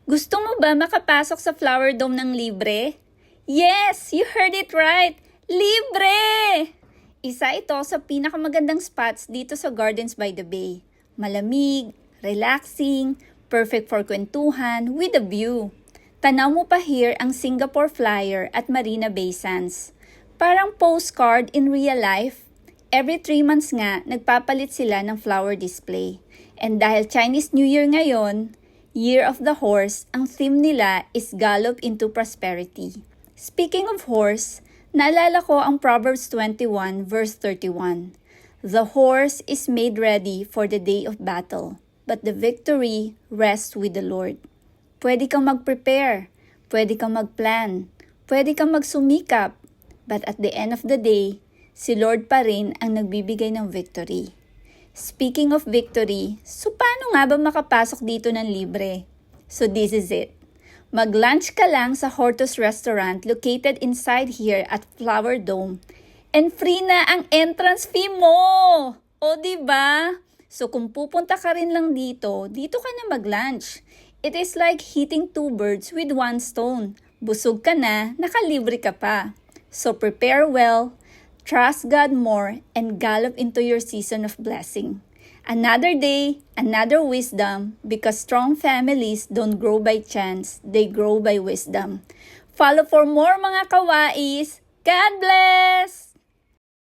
Gusto mo ba makapasok sa Flower Dome ng libre? Yes, you heard it right! Libre! Isa ito sa pinakamagandang spots dito sa Gardens by the Bay. Malamig, relaxing, perfect for kwentuhan with a view. Tanaw mo pa here ang Singapore Flyer at Marina Bay Sands. Parang postcard in real life. Every 3 months nga, nagpapalit sila ng flower display. And dahil Chinese New Year ngayon, Year of the Horse, ang theme nila is Gallop into Prosperity. Speaking of horse, naalala ko ang Proverbs 21 verse 31. The horse is made ready for the day of battle, but the victory rests with the Lord. Pwede kang mag-prepare, pwede kang mag-plan, pwede kang magsumikap, but at the end of the day, si Lord pa rin ang nagbibigay ng victory. Speaking of victory, so paano nga ba makapasok dito ng libre? So this is it. Mag-lunch ka lang sa Hortus Restaurant located inside here at Flower Dome and free na ang entrance fee mo! O diba? So kung pupunta ka rin lang dito, dito ka na mag-lunch. It is like hitting 2 birds with 1 stone. Busog ka na, nakalibre ka pa. So prepare well, trust God more, and gallop into your season of blessing. Another day, another wisdom, because strong families don't grow by chance, they grow by wisdom. Follow for more mga kawais. God bless!